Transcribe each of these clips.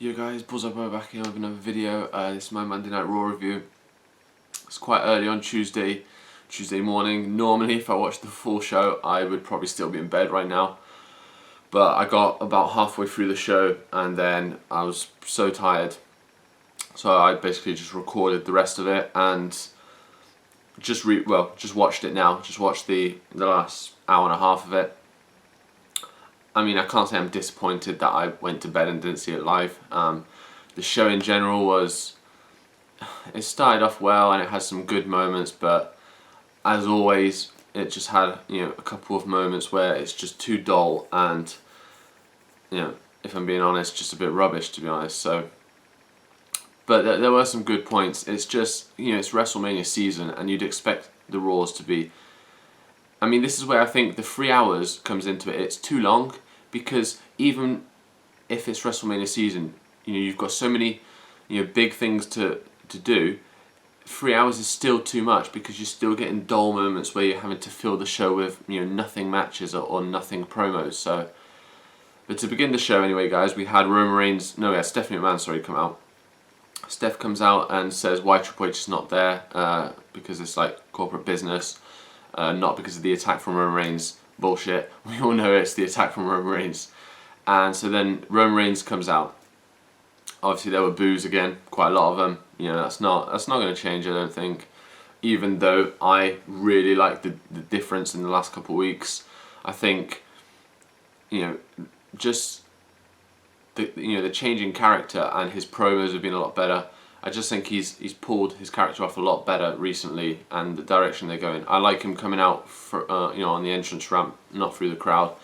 Yo guys, Buzzabo back here with another video. This is my Monday Night Raw review. It's quite early on Tuesday morning. Normally if I watched the full show I would probably still be in bed right now. But I got about halfway through the show and then I was so tired. So I basically just recorded the rest of it and just watched it now. Just watched the last hour and a half of it. I mean, I can't say I'm disappointed that I went to bed and didn't see it live. The show in general it started off well and it had some good moments, but as always, it just had, a couple of moments where it's just too dull and, if I'm being honest, just a bit rubbish, to be honest. So, but there were some good points. It's just, it's WrestleMania season and you'd expect the Raws to be. I mean, this is where I think the 3 hours comes into it. It's too long because even if it's WrestleMania season, you've got so many, big things to do. 3 hours is still too much because you're still getting dull moments where you're having to fill the show with, nothing matches or nothing promos. So, but to begin the show anyway, guys, we had Stephanie McMahon, come out. Steph comes out and says why Triple H is not there because it's like corporate business. Not because of the attack from Roman Reigns. Bullshit. We all know it's the attack from Roman Reigns. And so then Roman Reigns comes out. Obviously there were boos again, quite a lot of them. That's not going to change, I don't think. Even though I really like the difference in the last couple of weeks. I think, just the change in character and his promos have been a lot better. I just think he's pulled his character off a lot better recently, and the direction they're going. I like him coming out for, on the entrance ramp, not through the crowd,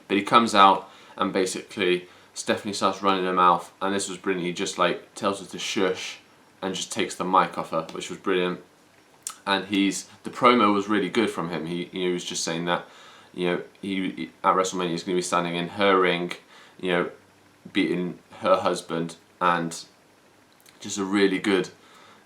but he comes out and basically Stephanie starts running her mouth, and this was brilliant. He just like tells her to shush and just takes the mic off her, which was brilliant. And the promo was really good from him. He was just saying that he at WrestleMania he's going to be standing in her ring, beating her husband, and just a really good,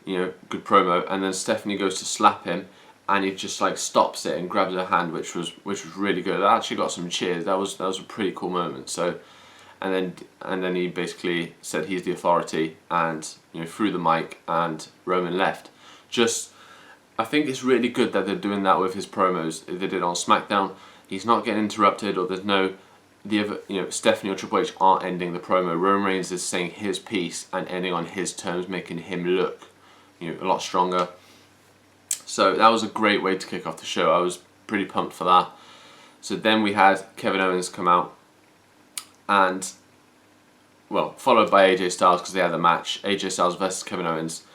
good promo. And then Stephanie goes to slap him, and he just like stops it and grabs her hand, which was really good. That actually got some cheers. That was a pretty cool moment. So, and then he basically said he's the authority, and threw the mic, and Roman left. I think it's really good that they're doing that with his promos. They did it on SmackDown. He's not getting interrupted, or there's no. The other, Stephanie or Triple H aren't ending the promo. Roman Reigns is saying his piece and ending on his terms, making him look, a lot stronger. So that was a great way to kick off the show. I was pretty pumped for that. So then we had Kevin Owens come out, and followed by AJ Styles because they had the match. AJ Styles versus Kevin Owens.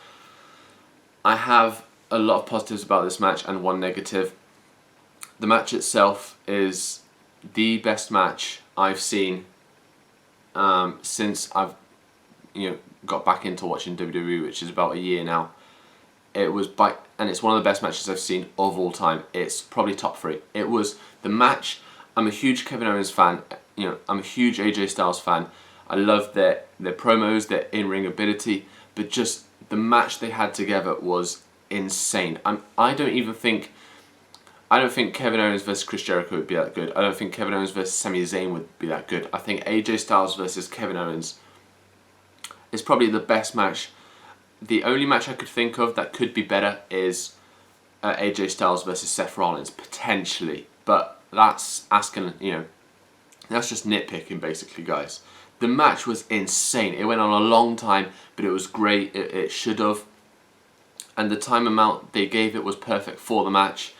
I have a lot of positives about this match and one negative. The match itself is the best match I've seen since I've got back into watching WWE, which is about a year now. And it's one of the best matches I've seen of all time. It's probably top 3. It was the match. I'm a huge Kevin Owens fan. I'm a huge AJ Styles fan. I love their promos, their in-ring ability, but just the match they had together was insane. I don't think Kevin Owens versus Chris Jericho would be that good. I don't think Kevin Owens versus Sami Zayn would be that good. I think AJ Styles versus Kevin Owens is probably the best match. The only match I could think of that could be better is AJ Styles versus Seth Rollins, potentially. But that's asking, that's just nitpicking basically, guys. The match was insane. It went on a long time, but it was great. It should have. And the time amount they gave it was perfect for the match.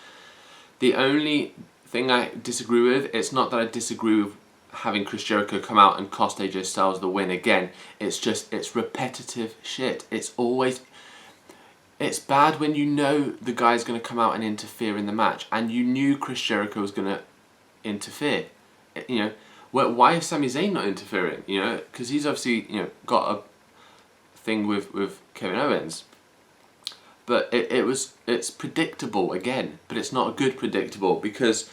The only thing I disagree with, it's not that I disagree with having Chris Jericho come out and cost AJ Styles the win again. It's repetitive shit. It's bad when the guy's going to come out and interfere in the match, and you knew Chris Jericho was going to interfere. Why is Sami Zayn not interfering? Because he's obviously got a thing with Kevin Owens. But it's predictable again, but it's not a good predictable because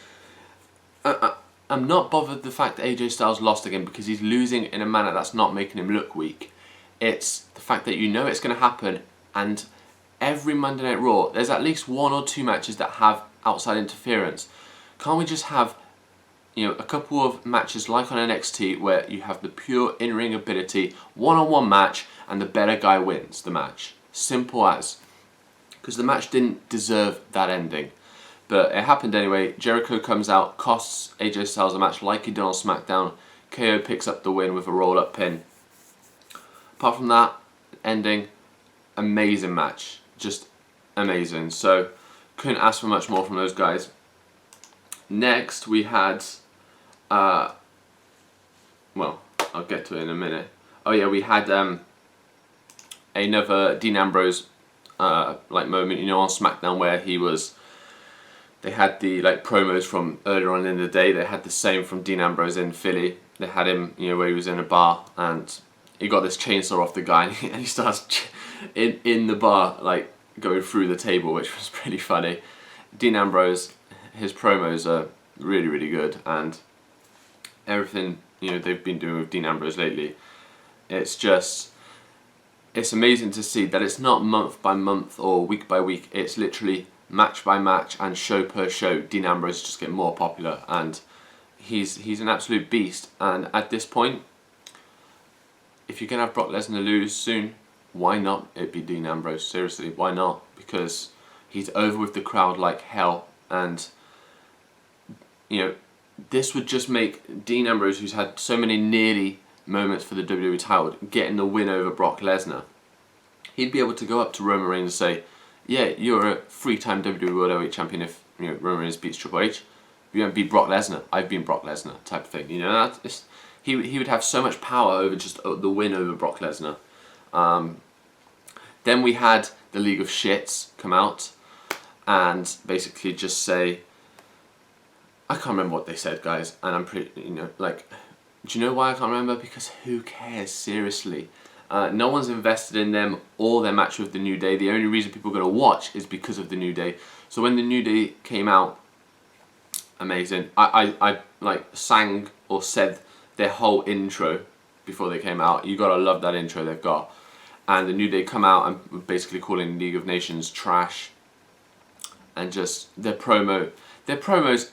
I'm not bothered the fact that AJ Styles lost again because he's losing in a manner that's not making him look weak. It's the fact that it's going to happen, and every Monday Night Raw there's at least 1 or 2 matches that have outside interference. Can't we just have a couple of matches like on NXT where you have the pure in-ring ability, one-on-one match, and the better guy wins the match. Simple as. Because the match didn't deserve that ending. But it happened anyway. Jericho comes out, costs AJ Styles a match like he did on SmackDown. KO picks up the win with a roll-up pin. Apart from that, ending, amazing match. Just amazing. So, couldn't ask for much more from those guys. Next, we had... well, I'll get to it in a minute. Oh yeah, we had another Dean Ambrose like moment, on SmackDown where they had the promos from earlier on in the day. They had the same from Dean Ambrose in Philly. They had him, where he was in a bar and he got this chainsaw off the guy and he starts in the bar going through the table, which was pretty funny. Dean Ambrose, his promos are really, really good, and everything they've been doing with Dean Ambrose lately, it's amazing to see that it's not month by month or week by week. It's literally match by match and show per show. Dean Ambrose is just getting more popular, and he's an absolute beast. And at this point, if you're gonna have Brock Lesnar lose soon, why not it be Dean Ambrose? Seriously, why not? Because he's over with the crowd like hell, and this would just make Dean Ambrose, who's had so many nearly moments for the WWE title, getting the win over Brock Lesnar, he'd be able to go up to Roman Reigns and say, yeah, you're a 3-time WWE World Heavyweight Champion if Roman Reigns beats Triple H. You won't beat Brock Lesnar. I've been Brock Lesnar, type of thing. He would have so much power over just the win over Brock Lesnar. Then we had the League of Shits come out and basically just say, I can't remember what they said, guys, and I'm pretty, do you know why I can't remember? Because who cares, seriously? No one's invested in them or their match with the New Day. The only reason people are going to watch is because of the New Day. So when the New Day came out, amazing. I sang or said their whole intro before they came out. You gotta love that intro they've got. And the New Day come out and were basically calling League of Nations trash. And just their promos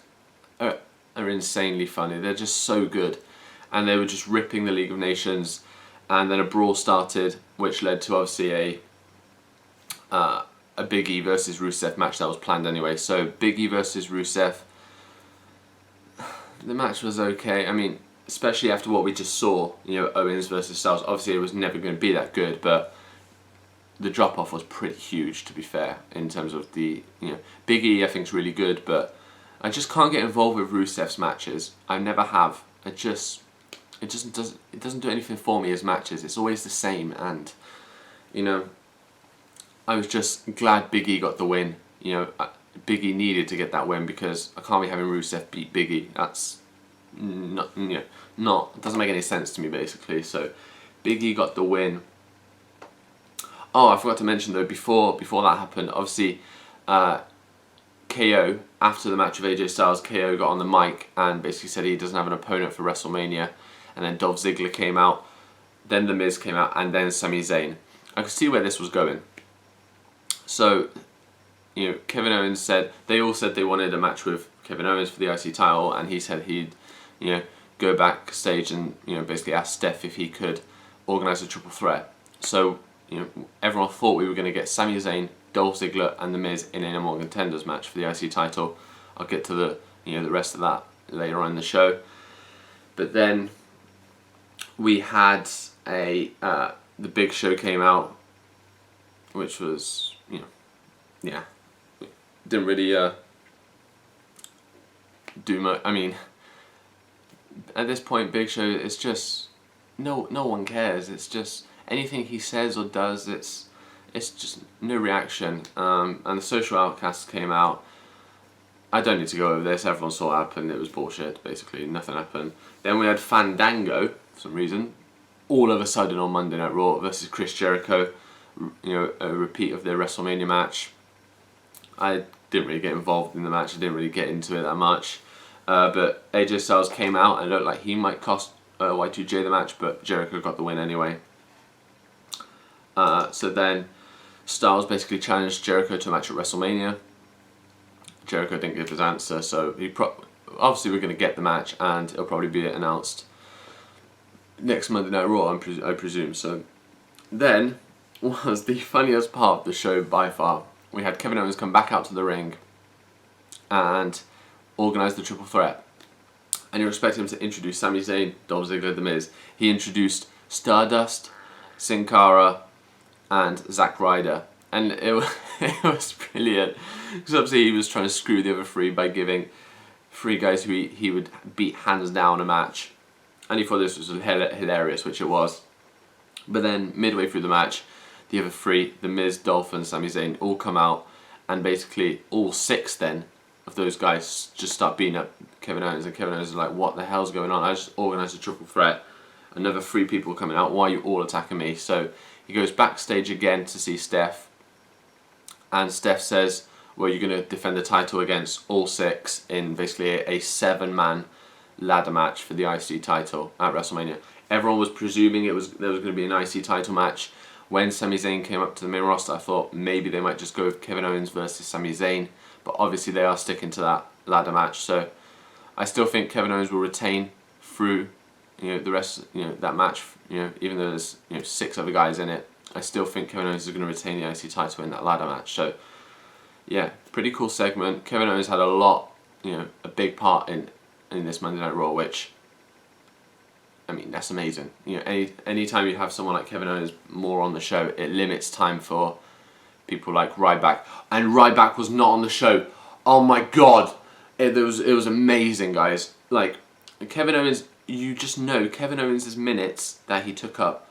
are insanely funny. They're just so good. And they were just ripping the League of Nations. And then a brawl started, which led to obviously a Big E versus Rusev match that was planned anyway. So Big E versus Rusev, the match was okay. I mean, especially after what we just saw, Owens versus Styles. Obviously, it was never going to be that good, but the drop off was pretty huge, to be fair, in terms of the Big E. I think is really good, but I just can't get involved with Rusev's matches. I never have. It doesn't do anything for me as matches. It's always the same, and I was just glad Big E got the win. Big E needed to get that win because I can't be having Rusev beat Big E. That's not it doesn't make any sense to me, basically. So Big E got the win. Oh, I forgot to mention though, before that happened, obviously KO, after the match of AJ Styles, KO got on the mic and basically said he doesn't have an opponent for WrestleMania. And then Dolph Ziggler came out, then The Miz came out, and then Sami Zayn. I could see where this was going. So, Kevin Owens said, they all said they wanted a match with Kevin Owens for the IC title, and he said he'd, go backstage and, basically ask Steph if he could organise a triple threat. So, everyone thought we were going to get Sami Zayn, Dolph Ziggler, and The Miz in a number one contenders match for the IC title. I'll get to the, the rest of that later on in the show. But then we had the Big Show came out, which was, didn't really do much. I mean, at this point, Big Show, it's just no one cares. It's just anything he says or does, it's just no reaction. And the Social Outcasts came out. I don't need to go over this. Everyone saw what happened. It was bullshit. Basically, nothing happened. Then we had Fandango, for some reason, all of a sudden on Monday Night Raw versus Chris Jericho. A repeat of their WrestleMania match. I didn't really get involved in the match. I didn't really get into it that much. But AJ Styles came out and looked like he might cost Y2J the match, but Jericho got the win anyway. So then Styles basically challenged Jericho to a match at WrestleMania. Jericho didn't give his answer, so obviously we're going to get the match, and it'll probably be announced next Monday Night Raw, I presume. So then was the funniest part of the show by far. We had Kevin Owens come back out to the ring and organise the triple threat. And you're expecting him to introduce Sami Zayn, Dolph Ziggler, The Miz. He introduced Stardust, Sin Cara, and Zack Ryder. And it was brilliant. Because obviously he was trying to screw the other three by giving three guys who he would beat hands down a match. And he thought this was hilarious, which it was. But then midway through the match, the other three, The Miz, Dolph and Sami Zayn, all come out. And basically all six then of those guys just start beating up Kevin Owens. And Kevin Owens is like, what the hell's going on? I just organised a triple threat. Another three people coming out. Why are you all attacking me? So he goes backstage again to see Steph. And Steph says, well, you're going to defend the title against all six in basically a 7-man ladder match for the IC title at WrestleMania. Everyone was presuming there was going to be an IC title match. When Sami Zayn came up to the main roster, I thought maybe they might just go with Kevin Owens versus Sami Zayn. But obviously they are sticking to that ladder match. So I still think Kevin Owens will retain through the rest that match. Even though there's 6 other guys in it, I still think Kevin Owens is going to retain the IC title in that ladder match. So yeah, pretty cool segment. Kevin Owens had a big part in this Monday Night Raw, which, I mean, that's amazing. Any time you have someone like Kevin Owens more on the show, it limits time for people like Ryback. And Ryback was not on the show. Oh my god, it was amazing, guys. Like, Kevin Owens, you just know Kevin Owens' minutes that he took up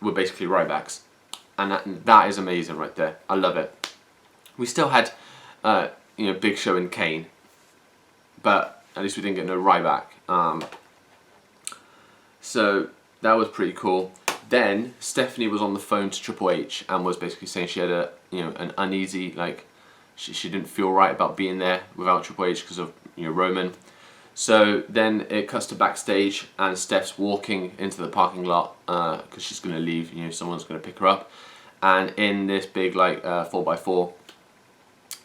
were basically Ryback's, and that is amazing right there. I love it. We still had Big Show and Kane, but at least we didn't get no Ryback. So that was pretty cool. Then Stephanie was on the phone to Triple H and was basically saying she had an uneasy, like, she didn't feel right about being there without Triple H because of Roman. So then it cuts to backstage and Steph's walking into the parking lot because she's going to leave. Someone's going to pick her up. And in this big 4x4,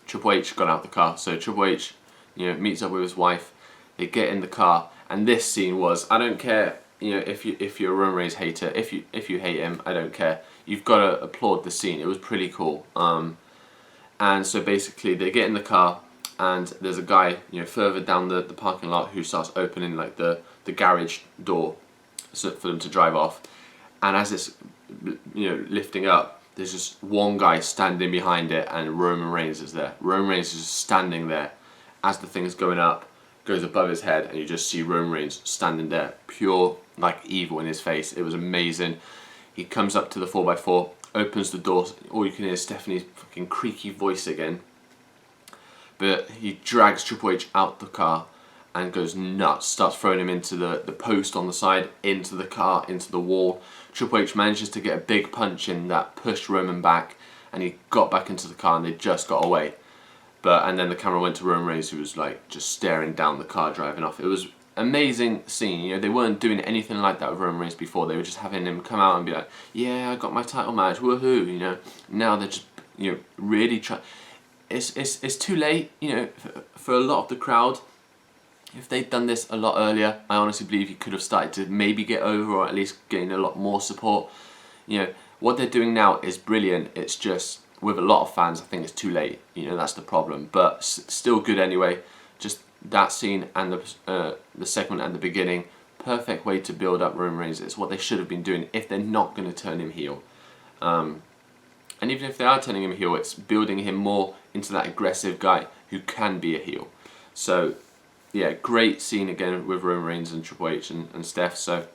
Triple H got out the car. So Triple H meets up with his wife. They get in the car, and this scene was, I don't care if you're a Roman Reigns hater, if you hate him, I don't care. You've got to applaud the scene. It was pretty cool. And so basically they get in the car, and there's a guy further down the parking lot who starts opening like the garage door for them to drive off. And as it's lifting up, there's just one guy standing behind it, and Roman Reigns is there. Roman Reigns is just standing there as the thing's going up, goes above his head, and you just see Roman Reigns standing there, pure like evil in his face. It was amazing. He comes up to the 4x4, opens the door. All you can hear is Stephanie's fucking creaky voice again. But he drags Triple H out the car and goes nuts, starts throwing him into the post on the side, into the car, into the wall. Triple H manages to get a big punch in that pushed Roman back, and he got back into the car, and they just got away. And then the camera went to Roman Reigns, who was like just staring down the car driving off. It was amazing scene. They weren't doing anything like that with Roman Reigns before. They were just having him come out and be like, yeah, I got my title match, woohoo, Now they're just, really trying. It's too late, for a lot of the crowd. If they'd done this a lot earlier, I honestly believe he could have started to maybe get over, or at least gain a lot more support. What they're doing now is brilliant. It's just, with a lot of fans, I think it's too late. That's the problem. But still good anyway. Just that scene and the segment at the beginning, perfect way to build up Roman Reigns. It's what they should have been doing if they're not going to turn him heel. And even if they are turning him heel, it's building him more into that aggressive guy who can be a heel. So, yeah, great scene again with Roman Reigns and Triple H and Steph. So,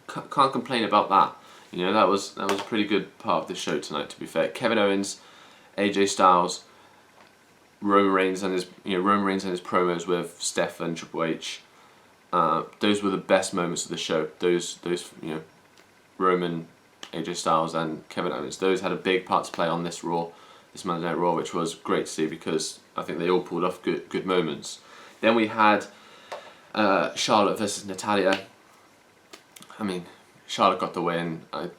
can't complain about that. That was a pretty good part of the show tonight, to be fair. Kevin Owens, AJ Styles, Roman Reigns and his promos with Steph and Triple H. Those were the best moments of the show. Those Roman, AJ Styles and Kevin Owens. Those had a big part to play on this Monday Night Raw, which was great to see because I think they all pulled off good moments. Then we had Charlotte versus Natalya. I mean, Charlotte got the win. I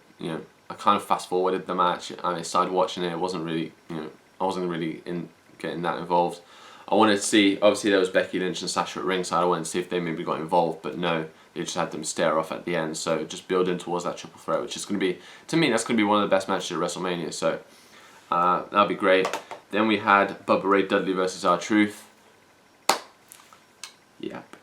kind of fast forwarded the match. I started watching it. It wasn't really, I wasn't really in getting that involved. I wanted to see, obviously there was Becky Lynch and Sasha at ringside, I wanted to see if they maybe got involved, but no, they just had them stare off at the end, so just building towards that triple threat, which is going to be, to me, that's going to be one of the best matches at WrestleMania, so that'll be great. Then we had Bubba Ray Dudley versus R-Truth. Yep.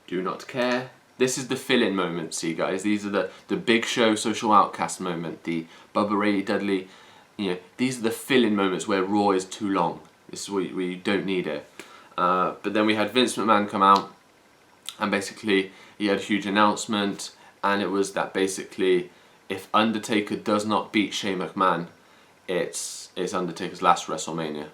Do not care. This is the fill-in moment, see guys, these are the Big Show Social Outcast moment, the Bubba Ray Dudley, these are the fill-in moments where Raw is too long. This is where you don't need it. But then we had Vince McMahon come out, and basically he had a huge announcement, and it was that basically if Undertaker does not beat Shane McMahon, it's Undertaker's last WrestleMania.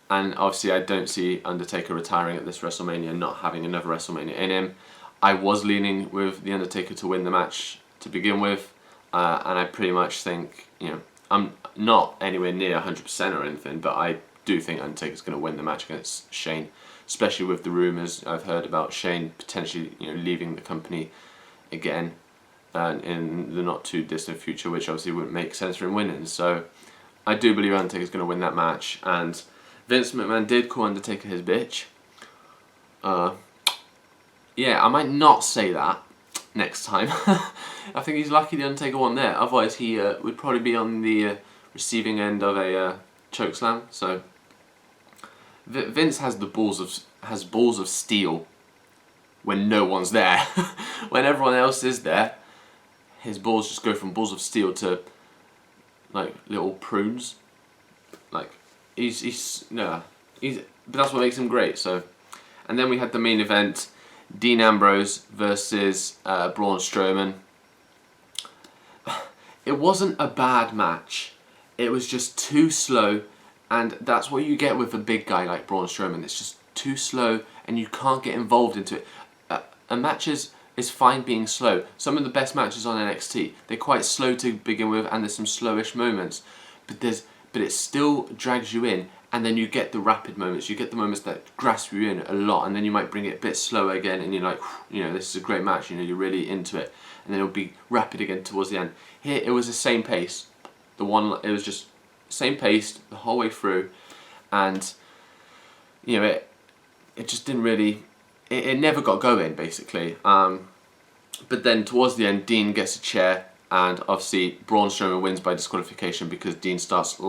And obviously I don't see Undertaker retiring at this WrestleMania, not having another WrestleMania in him. I was leaning with The Undertaker to win the match to begin with, and I pretty much think, I'm not anywhere near 100% or anything, but I do think Undertaker's going to win the match against Shane, especially with the rumours I've heard about Shane potentially leaving the company again in the not too distant future, which obviously wouldn't make sense for him winning. So I do believe Undertaker's going to win that match, and Vince McMahon did call Undertaker his bitch. Yeah, I might not say that next time. I think he's lucky the Undertaker won there. Otherwise, he would probably be on the receiving end of a chokeslam. So Vince has balls of steel when no one's there. When everyone else is there, his balls just go from balls of steel to like little prunes. Like but that's what makes him great. So, and then we had the main event. Dean Ambrose versus Braun Strowman. It wasn't a bad match. It was just too slow, and that's what you get with a big guy like Braun Strowman. It's just too slow, and you can't get involved into it. A match is fine being slow. Some of the best matches on NXT, they're quite slow to begin with, and there's some slowish moments, but it still drags you in. And then you get the rapid moments, you get the moments that grasp you in a lot, and then you might bring it a bit slower again, and you're like, this is a great match, you're really into it, and then it'll be rapid again towards the end. Here, it was the same pace, it was just same pace the whole way through, and it just didn't really, it never got going basically. But then towards the end, Dean gets a chair. And obviously Braun Strowman wins by disqualification because Dean starts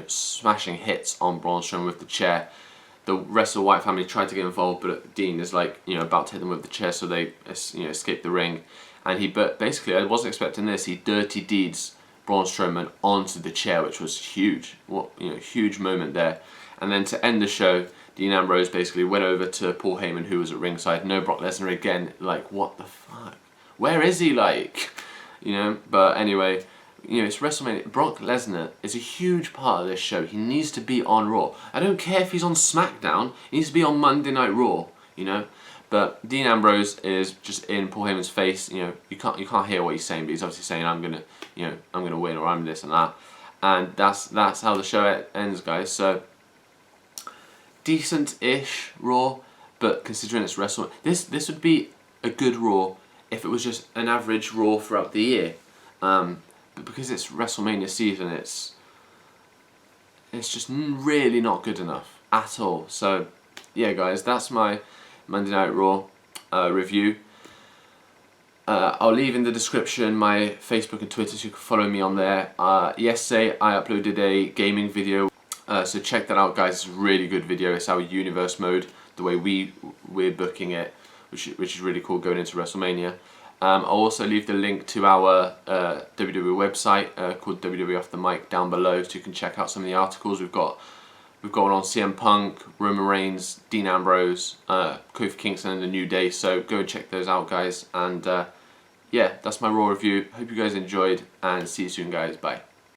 smashing hits on Braun Strowman with the chair. The rest of the Wyatt family tried to get involved, but Dean is about to hit them with the chair, so they escape the ring. And basically, I wasn't expecting this. He dirty deeds Braun Strowman onto the chair, which was huge. Huge moment there. And then to end the show, Dean Ambrose basically went over to Paul Heyman, who was at ringside. No Brock Lesnar again. Like, what the fuck? Where is he? But anyway, it's WrestleMania. Brock Lesnar is a huge part of this show. He needs to be on Raw. I don't care if he's on SmackDown. He needs to be on Monday Night Raw. But Dean Ambrose is just in Paul Heyman's face. You can't hear what he's saying, but he's obviously saying, I'm gonna win, or I'm this and that. And that's how the show ends, guys. So decent-ish Raw, but considering it's WrestleMania, this would be a good Raw if it was just an average Raw throughout the year, but because it's WrestleMania season, it's just really not good enough at all. So yeah guys, that's my Monday Night Raw review. I'll leave in the description my Facebook and Twitter so you can follow me on there. Yesterday I uploaded a gaming video, so check that out guys. It's a really good video. It's our universe mode, the way we're booking it, which is really cool going into WrestleMania. I'll also leave the link to our WWE website called WWE Off the Mic down below, so you can check out some of the articles. We've got one on CM Punk, Roman Reigns, Dean Ambrose, Kofi Kingston and The New Day, so go and check those out guys. And yeah, that's my Raw review. Hope you guys enjoyed, and see you soon guys. Bye.